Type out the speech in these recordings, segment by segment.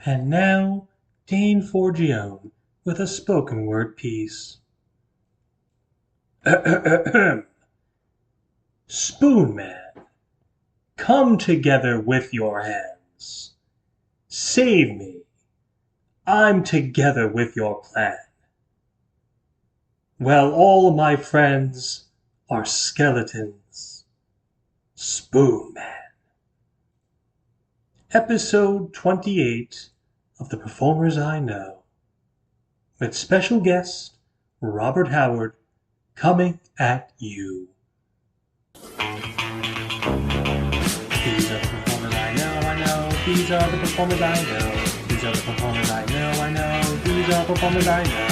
And now, Dane Forgione with a spoken word piece. Spoon Man, come together with your hands. Save me. I'm together with your plan. Well, all my friends are skeletons. Spoon Man. Episode 28 of The Performers I Know, with special guest Robert Howard coming at you. These are the performers I know. These are the performers I know. These are the performers I know. These are the performers I know.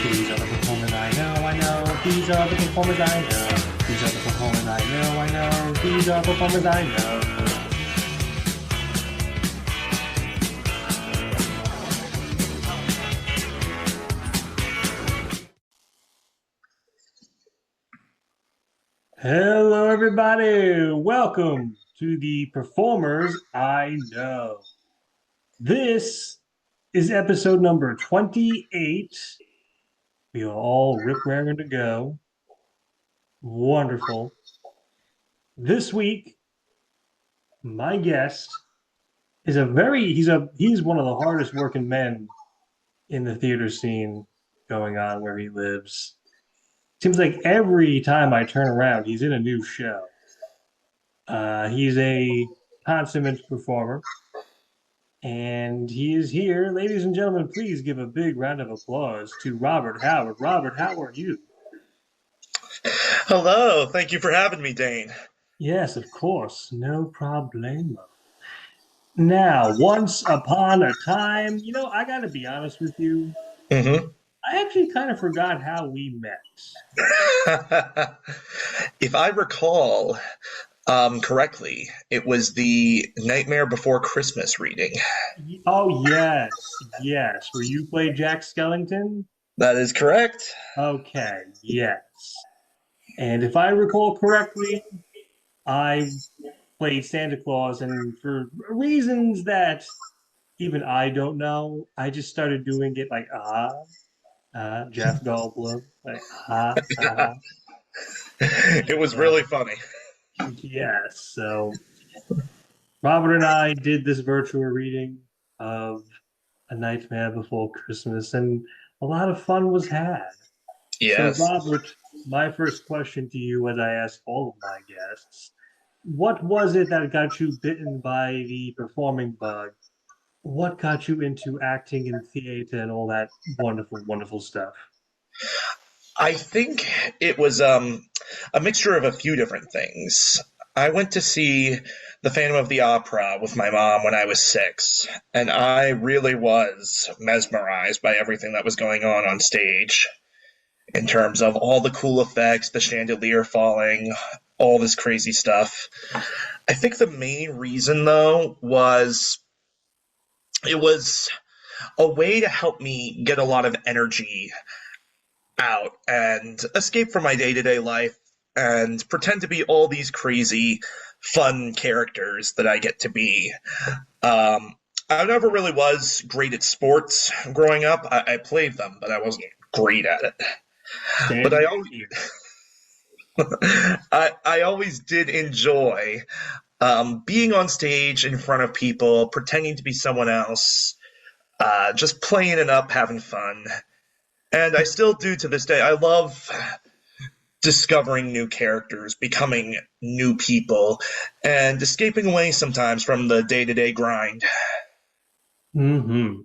These are the performers I know. These are the performers I know. These are the performers I know. These are the performers I know. Hello, everybody. Welcome to the Performers I Know. This is episode number 28. We are all rip-raring to go. Wonderful. This week, my guest is he's one of the hardest working men in the theater scene going on where he lives. Seems like every time I turn around, he's in a new show. He's a consummate performer, and he is here. Ladies and gentlemen, please give a big round of applause to Robert Howard. Robert, how are you? Hello, thank you for having me, Dane. Yes, of course, no problemo. Now, once upon a time, I got to be honest with you. hmm I actually kind of forgot how we met. If I recall correctly, it was the Nightmare Before Christmas reading. Oh, yes. Where you play Jack Skellington? That is correct. Okay, yes. And if I recall correctly, I played Santa Claus, and for reasons that even I don't know, I just started doing it like, Jeff Goldblum, like, It was So, really funny. yes. So Robert and I did this virtual reading of A Nightmare Before Christmas, and a lot of fun was had. So, Yes. Robert, my first question to you, as I ask all of my guests, what was it that got you bitten by the performing bug? What got you into acting and theater and all that wonderful, wonderful stuff? I think it was a mixture of a few different things. I went to see The Phantom of the Opera with my mom when I was 6, and I really was mesmerized by everything that was going on stage, in terms of all the cool effects, the chandelier falling, all this crazy stuff. I think the main reason, though, was it was a way to help me get a lot of energy out and escape from my day to day life and pretend to be all these crazy, fun characters that I get to be. Um, I never really was great at sports growing up. I played them, but I wasn't great at it. But Same here. I always did enjoy being on stage in front of people, pretending to be someone else, just playing it up, having fun. And I still do to this day. I love discovering new characters, becoming new people, and escaping away sometimes from the day to day grind. hmm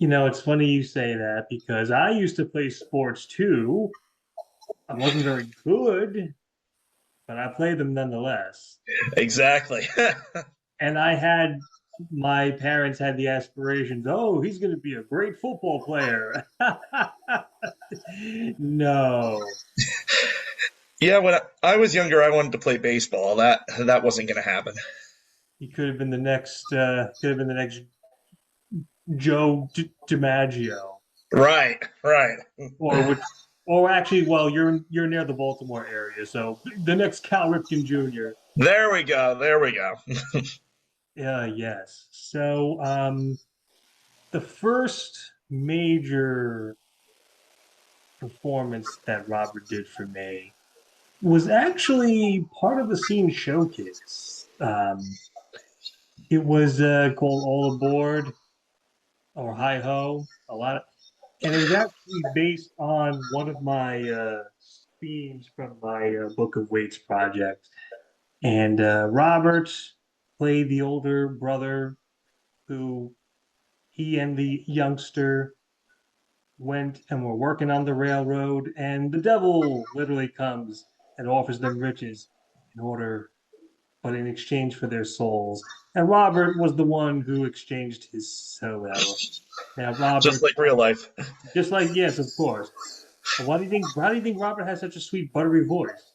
it's funny you say that because I used to play sports too. I wasn't very good, but I played them nonetheless. Exactly. And my parents had the aspirations, oh, he's going to be a great football player. No, Yeah, when I was younger, I wanted to play baseball. That wasn't going to happen. he could have been the next Joe DiMaggio, Right, right. or which, Or actually, well, you're near the Baltimore area, so the next Cal Ripken Jr. There we go. There we go. Yes. So the first major performance that Robert did for me was actually part of the scene showcase. It was called All Aboard or Hi Ho. And it was actually based on one of my themes from my Book of Weights project. And Robert played the older brother who he and the youngster went and were working on the railroad, and the devil literally comes and offers them riches in order, but in exchange for their souls. And Robert was the one who exchanged his soul. Now, Just Robert, like real life. just like yes, of course. But why do you think? Why do you think Robert has such a sweet, buttery voice?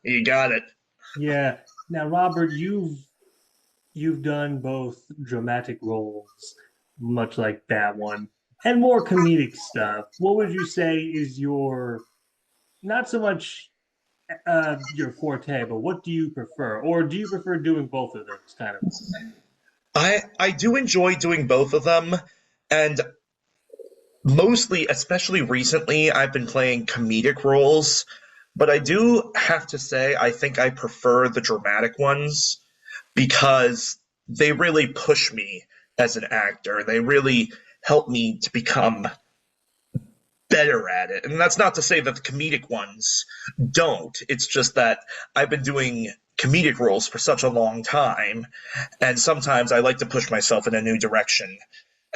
You got it. Yeah. Now, Robert, you've done both dramatic roles, much like that one, and more comedic stuff. What would you say is your not so much your forte, but what do you prefer? Or do you prefer doing both of those kind of I do enjoy doing both of them, and mostly, especially recently, I've been playing comedic roles. But I do have to say, I think I prefer the dramatic ones because they really push me as an actor. They really help me to become better at it. And that's not to say that the comedic ones don't. It's just that I've been doing comedic roles for such a long time, and sometimes I like to push myself in a new direction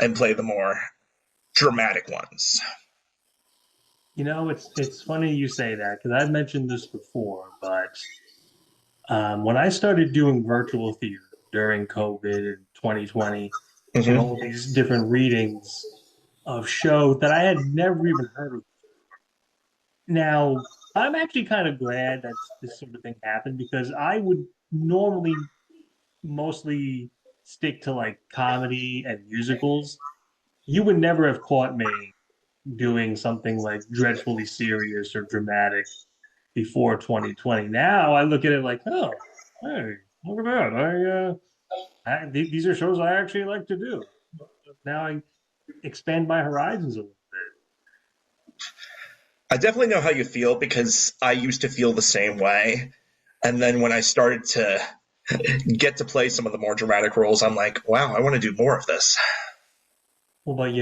and play the more dramatic ones. it's funny you say that because I've mentioned this before, but when I started doing virtual theater during COVID in 2020 and Hmm. all these different readings of shows that I had never even heard of. Now, I'm actually kind of glad that this sort of thing happened because I would normally mostly stick to like comedy and musicals. You would never have caught me doing something like dreadfully serious or dramatic before 2020. Now I look at it like, oh, hey, look at that. These are shows I actually like to do. Now I expand my horizons a little I definitely know how you feel because I used to feel the same way. And then when I started to get to play some of the more dramatic roles, I'm like, wow, I want to do more of this. well, but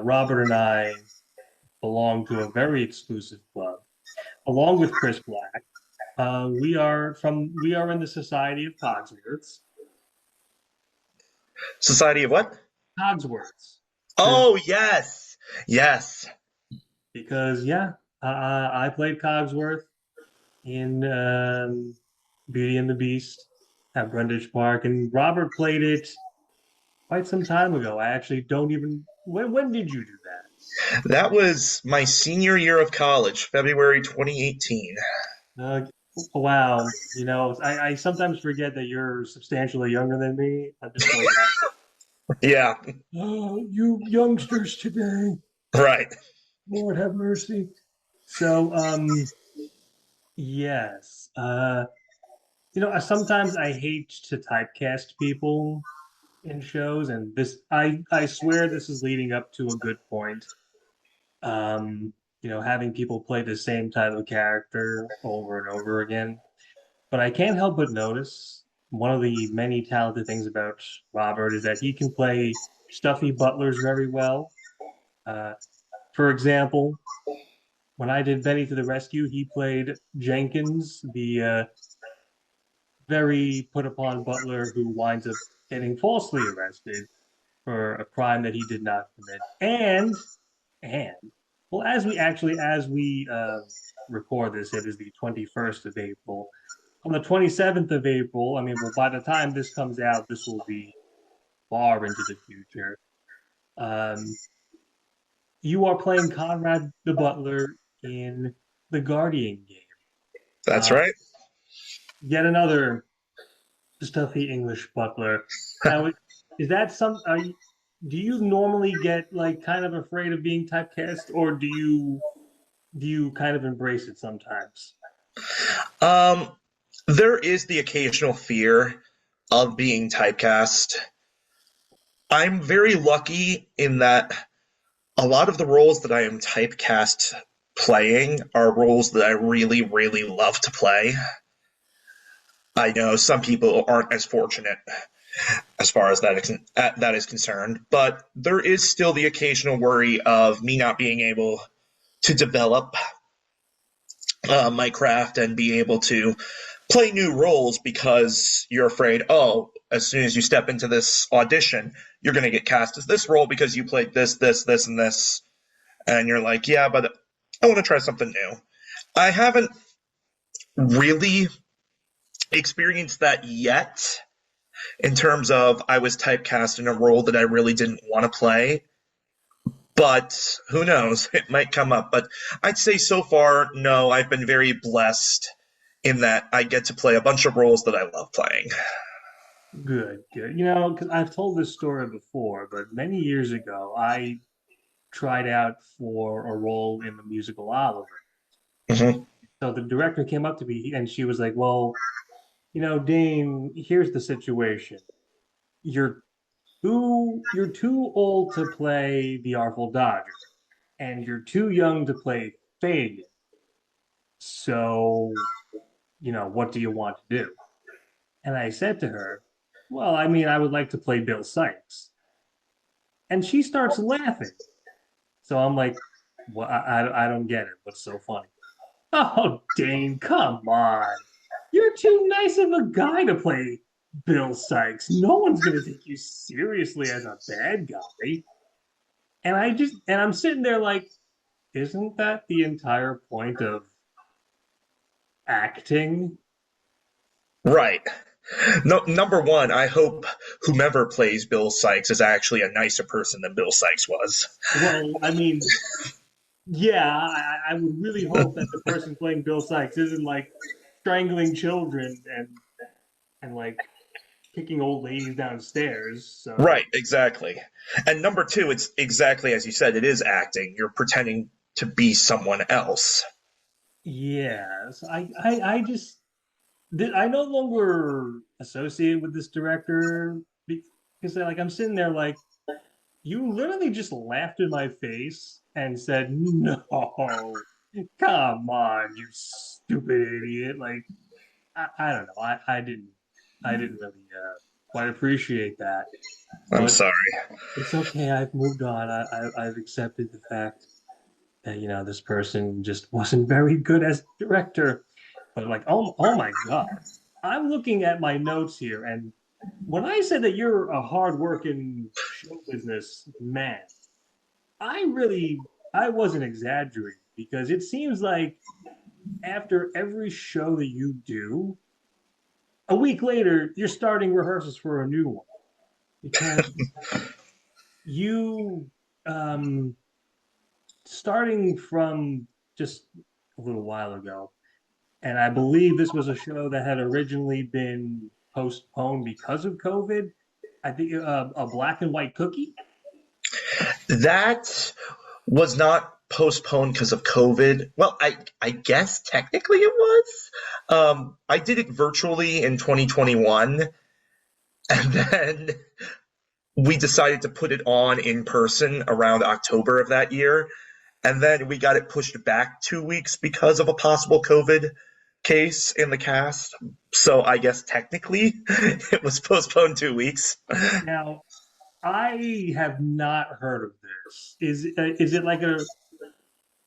Robert and I belong to a very exclusive club, along with Chris Black. We are in the Society of Cogsworths. Society of what? Cogsworths, because Oh, yes. Yes. because yeah, I played Cogsworth in Beauty and the Beast at Brundage Park, and Robert played it quite some time ago. I actually don't even when did you do That was my senior year of college, February 2018. that? Wow, I sometimes forget that you're substantially younger than me. I'm just like, Yeah, oh, you youngsters today, right. Lord have mercy. So, yes, sometimes I hate to typecast people in shows, and I swear this is leading up to a good point. Um, having people play the same type of character over and over again. But I can't help but notice one of the many talented things about Robert is that he can play stuffy butlers very well. Uh, for example, when I did Benny to the Rescue, he played Jenkins, the very put upon butler who winds up getting falsely arrested for a crime that he did not commit. And well, as we record this, it is the 21st of April. On the 27th of April, I mean, well, by the time this comes out, this will be far into the future. Um, you are playing Conrad the Butler in the Guardian game. That's Uh, right. Yet another stuffy English butler. Now, is that some? Are you? do you normally get like kind of afraid of being typecast, or do you kind of embrace it sometimes? Um, there is the occasional fear of being typecast. I'm very lucky in that a lot of the roles that I am typecast playing are roles that I really, really love to play. I know some people aren't as fortunate as far as that is concerned, but there is still the occasional worry of me not being able to develop my craft and be able to play new roles because you're afraid, oh, as soon as you step into this audition, you're going to get cast as this role because you played this, and this. And you're like, yeah, but I want to try something new. I haven't really experienced that yet in terms of I was typecast in a role that I really didn't want to play. But who knows? It might come up. But I'd say so far, no, I've been very blessed in that I get to play a bunch of roles that I love playing. Good, good. You know, because I've told this story before, but many years ago, I tried out for a role in the musical Oliver. Hmm. So the director came up to me and she was like, "Well, Dane, here's the situation. You're you're too old to play the Artful Dodger, and you're too young to play Fagin. So, what do you want to do?" And I said to her, "Well, I mean, I would like to play Bill Sikes." And she starts laughing. So I'm like, "Well, I don't get it. What's so funny?" "Oh, Dane, come on. You're too nice of a guy to play Bill Sikes. No one's going to take you seriously as a bad guy." And I'm sitting there like, isn't that the entire point of acting? Right. No, number one, I hope whomever plays Bill Sikes is actually a nicer person than Bill Sikes was. Well, I mean, yeah, I would really hope that the person playing Bill Sikes isn't like strangling children and like kicking old ladies downstairs. So Right, exactly. And number two, it's exactly as you said, it is acting. You're pretending to be someone else. yes, I just I no longer associate with this director because like I'm sitting there like you literally just laughed in my face and said, "No, come on, you stupid idiot." Like I don't know. I didn't really quite appreciate that. I'm But sorry. it's okay. I've moved on. I've accepted the fact that this person just wasn't very good as director. But like, oh my God, I'm looking at my notes here, and when I said that you're a hardworking show business man, I wasn't exaggerating because it seems like after every show that you do, a week later you're starting rehearsals for a new one because you um starting from just a little while ago. And I believe this was a show that had originally been postponed because of COVID. I think a black and white cookie. That was not postponed because of COVID. Well, I guess technically it was. I did it virtually in 2021, and then we decided to put it on in person around October of that year. And then we got it pushed back 2 weeks because of a possible COVID case in the cast. So I guess technically it was postponed 2 weeks. Now, I have not heard of this. Is it like a?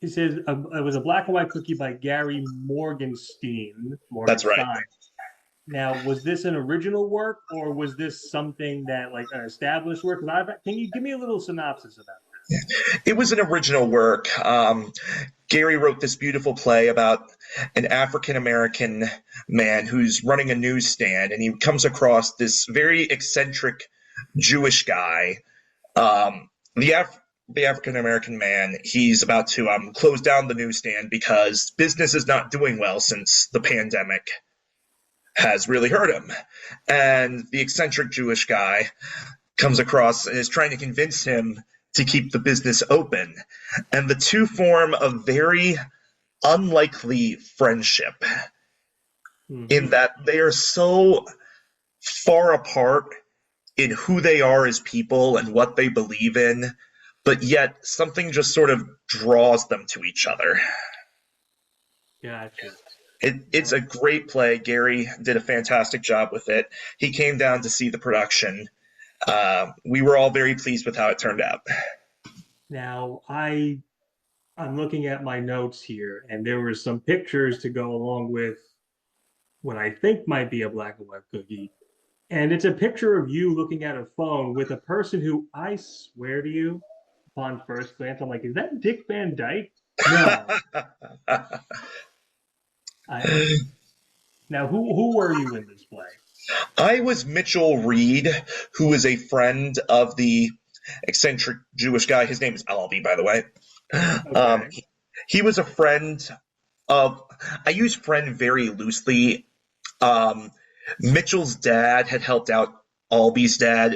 It says it was a black and white cookie by Gary That's right. Morgenstein. Now, was this an original work or was this something that like an established work? Can you give me a little synopsis about this? It was an original work. Gary wrote this beautiful play about an African American man who's running a newsstand, and he comes across this very eccentric Jewish guy. The African American man, he's about to close down the newsstand because business is not doing well since the pandemic has really hurt him. And the eccentric Jewish guy comes across and is trying to convince him to keep the business open. And the two form a very unlikely friendship in Hmm. that they are so far apart in who they are as people and what they believe in, but yet something just sort of draws them to each other. Gotcha. It's a great play. Gary did a fantastic job with it. He came down to see the production. We were all very pleased with how it turned out. Now, I'm looking at my notes here, and there were some pictures to go along with what I think might be a black and white cookie. And it's a picture of you looking at a phone with a person who I swear to you, upon first glance, I'm like, is that Dick Van Dyke? No. I now who were you in this play? I was Mitchell Reed, who is a friend of the eccentric Jewish guy. His name is Albie, by the way. Okay. He was a friend of, I use friend very loosely. Um, Mitchell's dad had helped out Albie's dad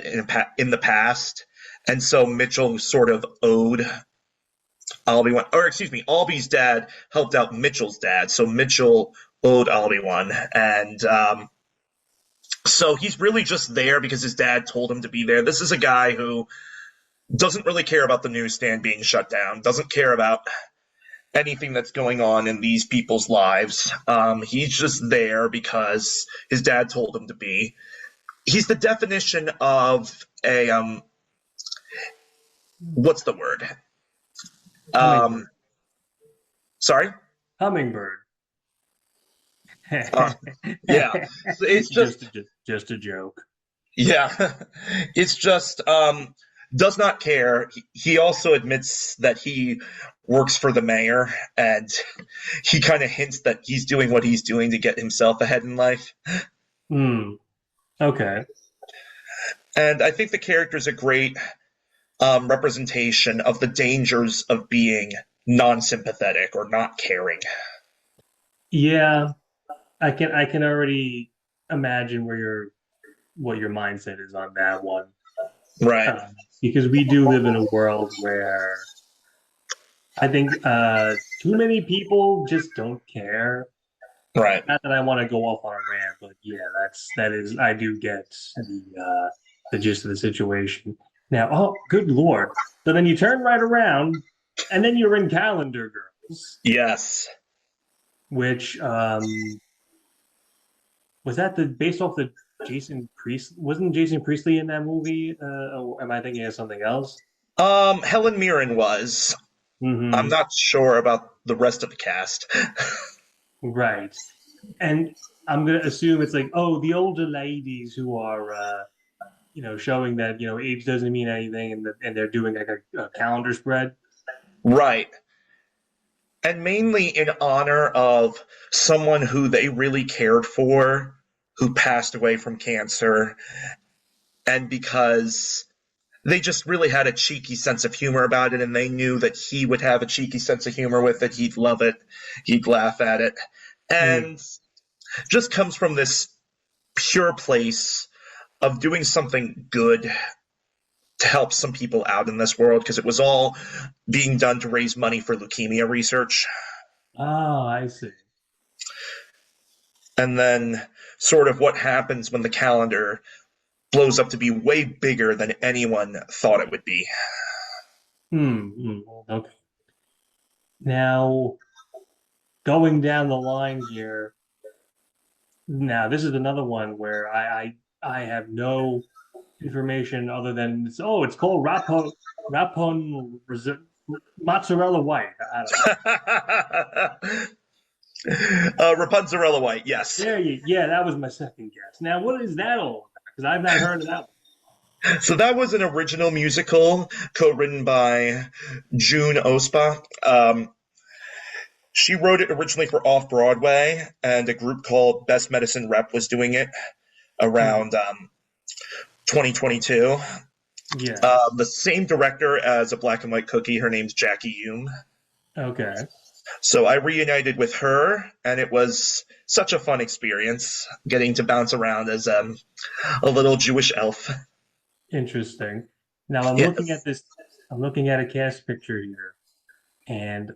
in the past, and so Mitchell sort of owed Albie one, or excuse me, Albie's dad helped out Mitchell's dad, so Mitchell owed Albie one, and so he's really just there because his dad told him to be there. This is a guy who doesn't really care about the newsstand being shut down, doesn't care about anything that's going on in these people's lives. He's just there because his dad told him to be. He's the definition of a what's the word? Um, Hummingbird. sorry. Hummingbird. Uh, yeah, it's just Just a joke. yeah, it's just does not care. He also admits that he works for the mayor, and he kind of hints that he's doing what he's doing to get himself ahead in life. Hmm. Okay. And I think the character is a great representation of the dangers of being non-sympathetic or not caring. Yeah, I can already imagine what your mindset is on that one. Right, Because we do live in a world where I think too many people just don't care. right. Not that I want to go off on a rant, but yeah, that is I do get the gist of the situation. Now, oh, good Lord. So then you turn right around and then you're in Calendar Girls, Yes. which was that the based off the Jason Priest wasn't Jason Priestley in that movie? Or am I thinking of something else? Helen Mirren was. I'm Hmm. not sure about the rest of the cast. Right. And I'm gonna assume it's like, oh, the older ladies who are showing that, age doesn't mean anything and they're doing like a calendar spread. Right. And mainly in honor of someone who they really cared for, who passed away from cancer, and because they just really had a cheeky sense of humor about it, and they knew that he would have a cheeky sense of humor with it. He'd love it, he'd laugh at it, Hmm. and just comes from this pure place of doing something good to help some people out in this world because it was all being done to raise money for leukemia research. Oh, I see. And then, sort of, what happens when the calendar blows up to be way bigger than anyone thought it would be. Okay. Now, going down the line here, now this is another one where I have no information other than it's called mozzarella white. I don't know. Rapunzel White, yes. Yeah, that was my second guess. Now, what is that all about? Because I've not heard of that So that was an original musical co-written by June Ospa. She wrote it originally for Off Broadway, and a group called Best Medicine Rep was doing it one. around 2022. Yeah. The same director as A Black and White Cookie. Her name's Jackie Hume. Okay. So I reunited with her, and it was such a fun experience getting to bounce around as a little Jewish elf. Interesting. Now I'm looking at Yes. this. I'm looking at a cast picture here, and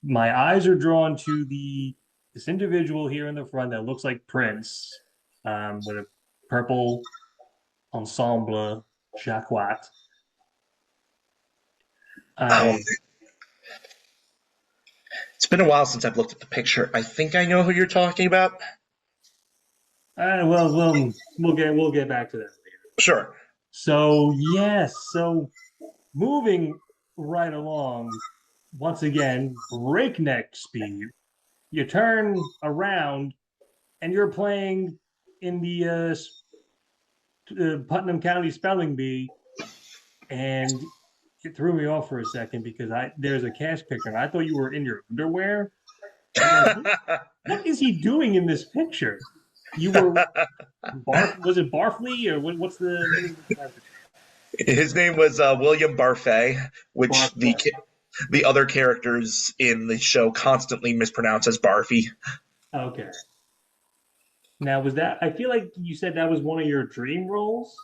my eyes are drawn to the this individual here in the front that looks like Prince, with a purple ensemble jacquard. Oh, I it's been a while since I've looked at the picture. I think I know who you're talking about. well, we'll get back to that later. Sure. So yes, so moving right along, once again, breakneck speed. You turn around and you're playing in the Putnam County Spelling Bee, and it threw me off for a second because I there's a cast picture and I thought you were in your underwear. I'm like, what is he doing in this picture? You were was it Barfley or what's the name of the character? His name was William Barfay, which Barfly. the other characters in the show constantly mispronounce as Barfy. Okay. Now was that? I feel like you said that was one of your dream roles.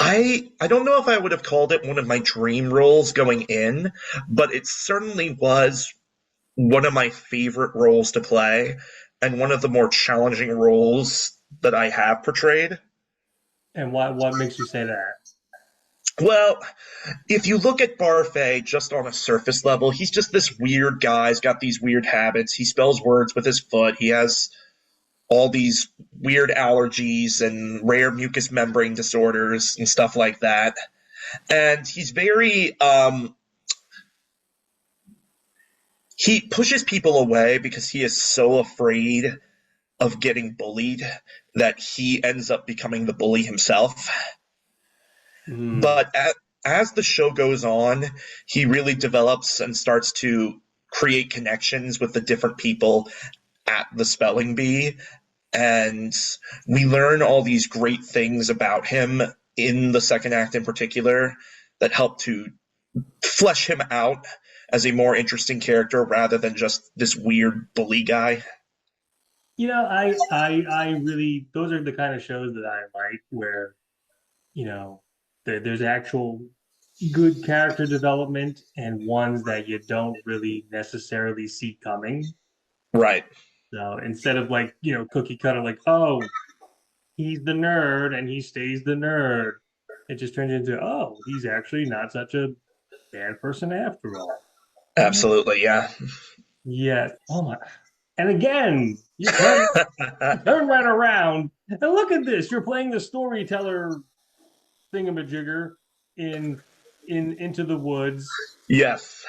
I don't know if I would have called it one of my dream roles going in, but it certainly was one of my favorite roles to play and one of the more challenging roles that I have portrayed. And what makes you say that? Well, if you look at Barfay just on a surface level, he's just this weird guy. He's got these weird habits. He spells words with his foot. He has all these weird allergies and rare mucous membrane disorders and stuff like that. And he's very he pushes people away because he is so afraid of getting bullied that he ends up becoming the bully himself. Hmm. But as the show goes on, he really develops and starts to create connections with the different people at the spelling bee. And we learn all these great things about him in the second act in particular that help to flesh him out as a more interesting character rather than just this weird bully guy. I really those are the kind of shows that I like where, there's actual good character development and ones that you don't really necessarily see coming. Right. So instead of like, cookie cutter, like, oh, he's the nerd and he stays the nerd, it just turns into, oh, he's actually not such a bad person after all. Absolutely. Yeah. Yeah. Oh my. And again, you turn right around and look at this. You're playing the storyteller thingamajigger in Into the Woods, Yes.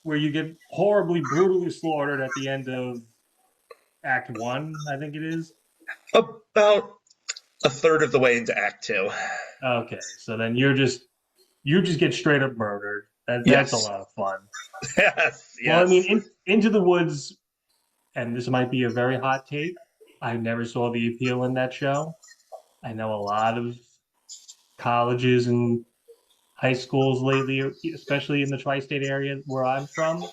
where you get horribly, brutally slaughtered at the end of Act One, I think it is. About a third of the way into Act Two. Okay, so then you just get straight up murdered. That's a Yes. lot of fun. Yes. Well, I mean, Yes. Into the Woods, and this might be a very hot take. I never saw the appeal in that show. I know a lot of colleges and high schools lately, especially in the tri-state area where I'm from,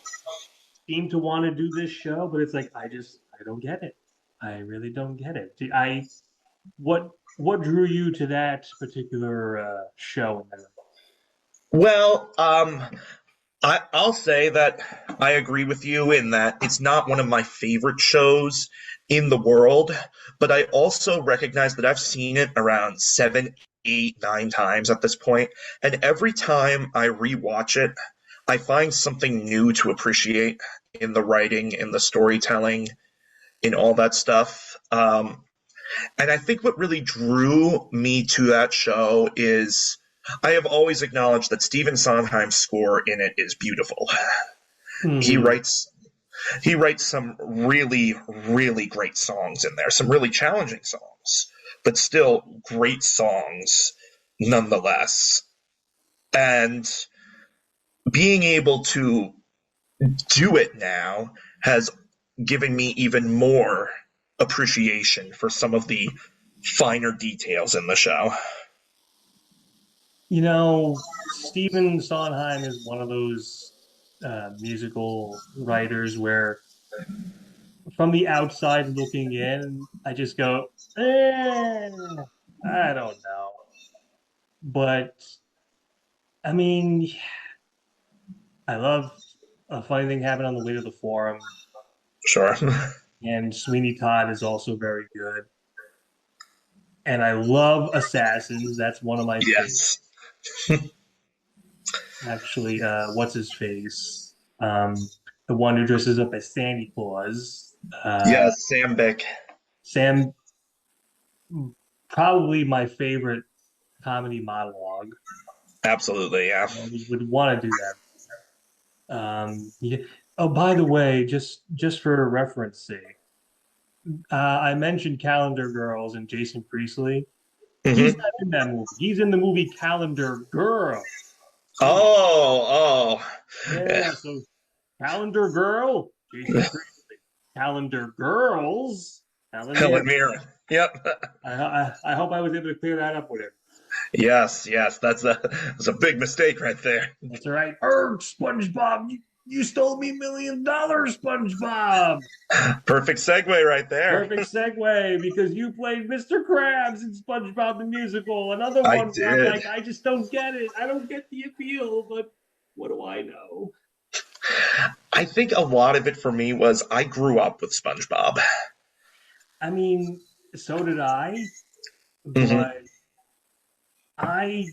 seem to want to do this show, but it's like I don't get it. I really don't get it. What drew you to that particular show? Well, I'll say that I agree with you in that it's not one of my favorite shows in the world, but I also recognize that I've seen it around seven, eight, nine times at this point, and every time I rewatch it, I find something new to appreciate in the writing, in the storytelling, in all that stuff. And I think what really drew me to that show is I have always acknowledged that Stephen Sondheim's score in it is beautiful. He Mm-hmm. writes he writes some really really great songs in there, some really challenging songs, but still great songs nonetheless. And being able to do it now has given me even more appreciation for some of the finer details in the show. Stephen Sondheim is one of those musical writers where, from the outside looking in, I just go, eh. I don't know. But I mean, I love a funny thing happened on the way to the forum, Sure. and Sweeney Todd is also very good. And I love Assassins. That's one of my favorites. Yes. Actually, what's his face? The one who dresses up as Santa Claus. Yes, Sam Bick. Sam, probably my favorite comedy monologue. Absolutely, yeah. Would want to do that. Yeah. Oh, by the way, just for reference sake, I mentioned Calendar Girls and Jason Priestley. He's Hmm. not in that movie. He's in the movie Calendar Girl. Hmm. Oh, oh. Yeah, so Calendar Girl, Jason Priestley. Calendar Girls, Helen Helen Mirren. Mirren. Yep. I hope I was able to clear that up with him. Yes, yes. That's a big mistake right there. That's all right. SpongeBob, you stole me $1 million, SpongeBob. Perfect segue right there. Perfect segue because you played Mr. Krabs in SpongeBob the Musical. Another I one where I'm did. like, I just don't get it. I don't get the appeal, but what do I know? I think a lot of it for me was I grew up with SpongeBob. I mean, so did I, Hmm. but I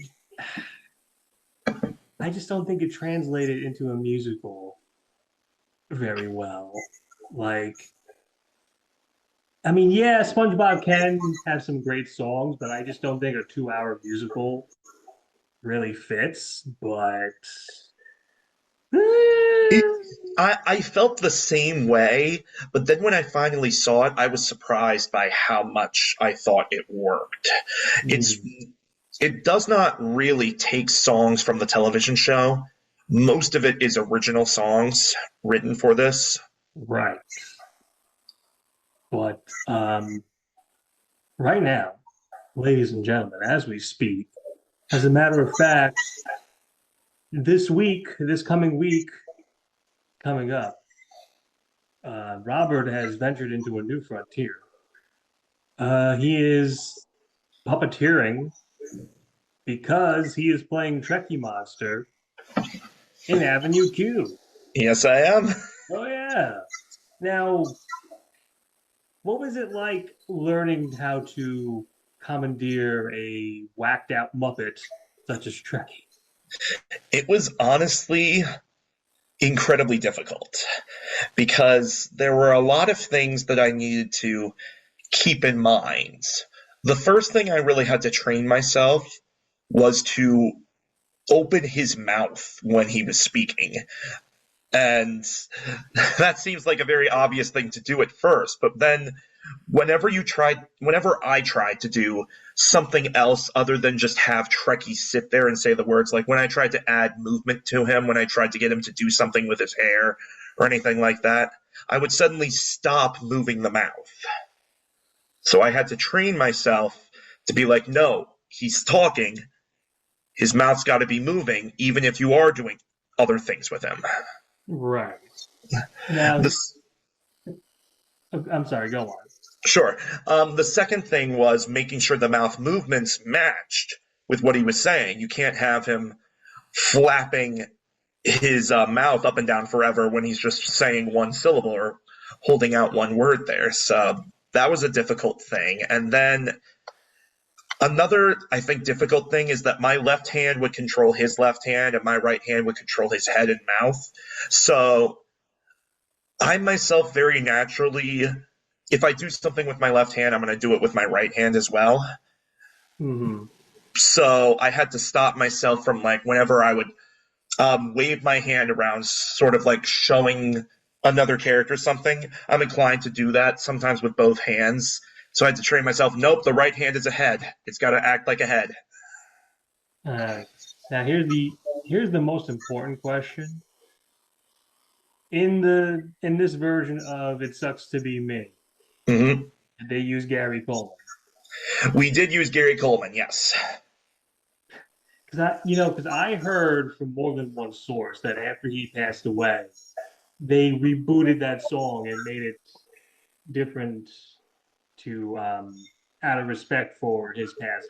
I just don't think it translated into a musical very well. Like, I mean, yeah, SpongeBob can have some great songs, but I just don't think a 2 hour musical really fits. But It, eh, I felt the same way, but then when I finally saw it, I was surprised by how much I thought it worked. It's hmm, it does not really take songs from the television show. Most of it is original songs written for this. right. But right now, ladies and gentlemen, as we speak, as a matter of fact, this week, this coming week, coming up, Robert has ventured into a new frontier. He is puppeteering because he is playing Trekkie Monster in Avenue Q. Yes, I am. Oh yeah. Now, what was it like learning how to commandeer a whacked out Muppet such as Trekkie? It was honestly incredibly difficult because there were a lot of things that I needed to keep in mind. The first thing I really had to train myself was to open his mouth when he was speaking. And that seems like a very obvious thing to do at first, but then whenever I tried to do something else other than just have Trekkie sit there and say the words, like when I tried to add movement to him, when I tried to get him to do something with his hair or anything like that, I would suddenly stop moving the mouth. So I had to train myself to be like, no, he's talking. His mouth's got to be moving, even if you are doing other things with him. Right. Now, This, I'm sorry, go on. sure. The second thing was making sure the mouth movements matched with what he was saying. You can't have him flapping his mouth up and down forever when he's just saying one syllable or holding out one word there. So that was a difficult thing. And then another, I think, difficult thing is that my left hand would control his left hand and my right hand would control his head and mouth. So I myself very naturally, if I do something with my left hand, I'm going to do it with my right hand as well. Hmm. So I had to stop myself from like whenever I would wave my hand around, sort of like showing another character something. I'm inclined to do that sometimes with both hands. So I had to train myself. Nope, the right hand is a head. It's got to act like a head. Uh, now here's the most important question. In this version of It Sucks to Be Me, Hmm. did they use Gary Coleman? We did use Gary Coleman, yes. Because I heard from more than one source that after he passed away, they rebooted that song and made it different to out of respect for his passing.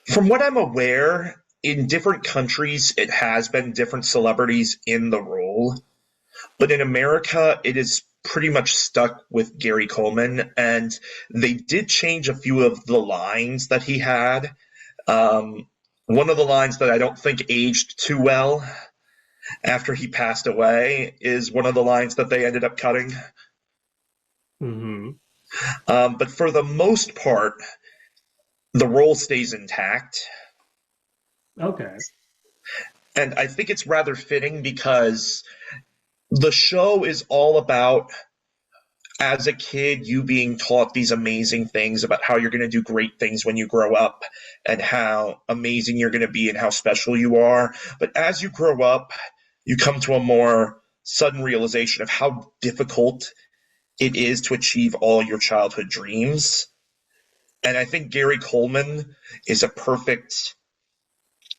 From what I'm aware, in different countries, it has been different celebrities in the role. But in America, it is pretty much stuck with Gary Coleman, and they did change a few of the lines that he had. One of the lines that I don't think aged too well after he passed away is one of the lines that they ended up cutting. Mm-hmm. But for the most part, the role stays intact. Okay. And I think it's rather fitting because the show is all about, as a kid, you being taught these amazing things about how you're going to do great things when you grow up and how amazing you're going to be and how special you are. But as you grow up, you come to a more sudden realization of how difficult it is to achieve all your childhood dreams. And I think Gary Coleman is a perfect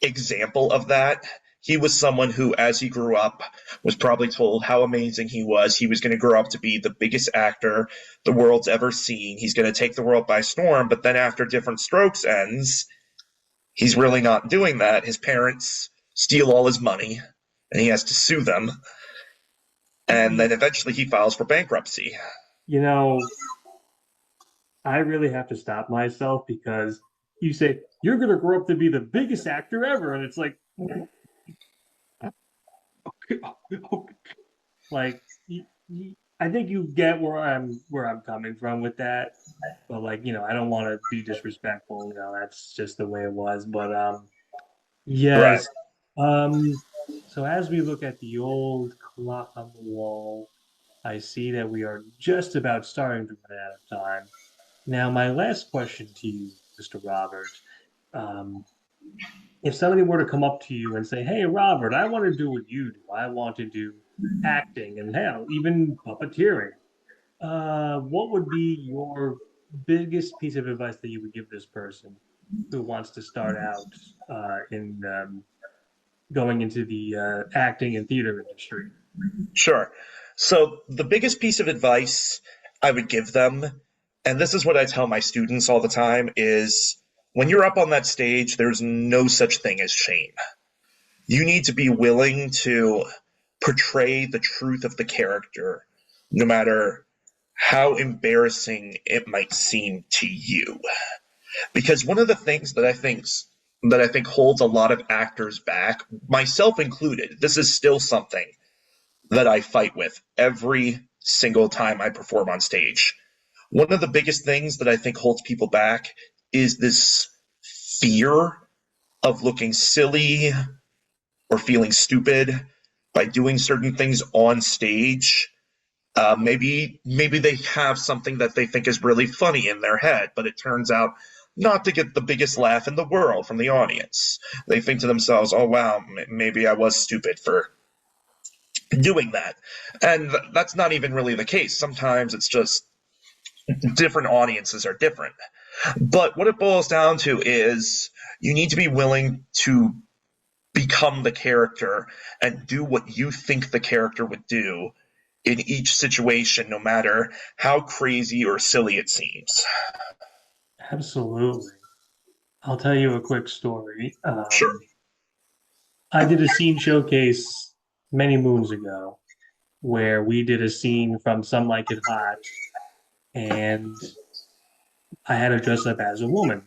example of that. He was someone who, as he grew up, was probably told how amazing he was. He was going to grow up to be the biggest actor the world's ever seen. He's going to take the world by storm. But then after Different Strokes ends, he's really not doing that. His parents steal all his money, and he has to sue them. And then eventually he files for bankruptcy. You know, I really have to stop myself because you say, you're going to grow up to be the biggest actor ever. And it's like, like, I think you get where I'm coming from with that. But like, I don't want to be disrespectful. That's just the way it was. But Right. yes. So as we look at the old clock on the wall, I see that we are just about starting to run out of time. Now, my last question to you, Mr. Robert, um, if somebody were to come up to you and say, "Hey, Robert, I want to do what you do. I want to do acting and hell, even puppeteering," what would be your biggest piece of advice that you would give this person who wants to start out in going into the acting and theater industry? Sure. So the biggest piece of advice I would give them, and this is what I tell my students all the time, is when you're up on that stage, there's no such thing as shame. You need to be willing to portray the truth of the character, no matter how embarrassing it might seem to you. Because one of the things that I think holds a lot of actors back, myself included, this is still something that I fight with every single time I perform on stage. One of the biggest things that I think holds people back is this fear of looking silly or feeling stupid by doing certain things on stage. Maybe they have something that they think is really funny in their head, but it turns out not to get the biggest laugh in the world from the audience. They think to themselves, "Oh wow, maybe I was stupid for doing that," and that's not even really the case. Sometimes it's just different audiences are different. But what it boils down to is you need to be willing to become the character and do what you think the character would do in each situation, no matter how crazy or silly it seems. Absolutely. I'll tell you a quick story. Sure. I did a scene showcase many moons ago where we did a scene from Some Like It Hot, and I had to dress up as a woman.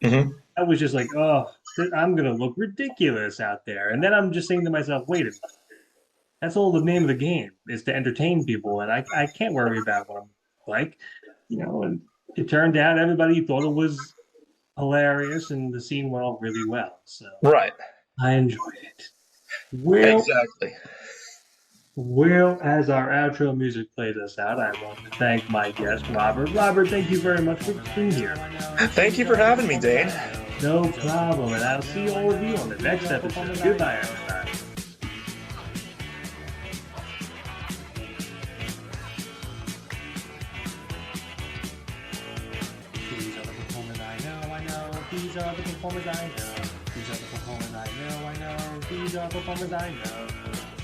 Hmm. I was just like, oh, I'm going to look ridiculous out there. And then I'm just saying to myself, wait a minute. That's all the name of the game is to entertain people. And I can't worry about what I'm like, and it turned out everybody thought it was hilarious and the scene went off really well. So Right. I enjoyed it. Well, Exactly. well, as our outro music plays us out, I want to thank my guest, Robert. Robert, thank you very much for being here. Thank you for having me, Dane. No problem. And I'll see all of you on the next episode. Goodbye, everybody. These are the performers I know. These are the performers I know. These are the performers I know. These are the performers I know.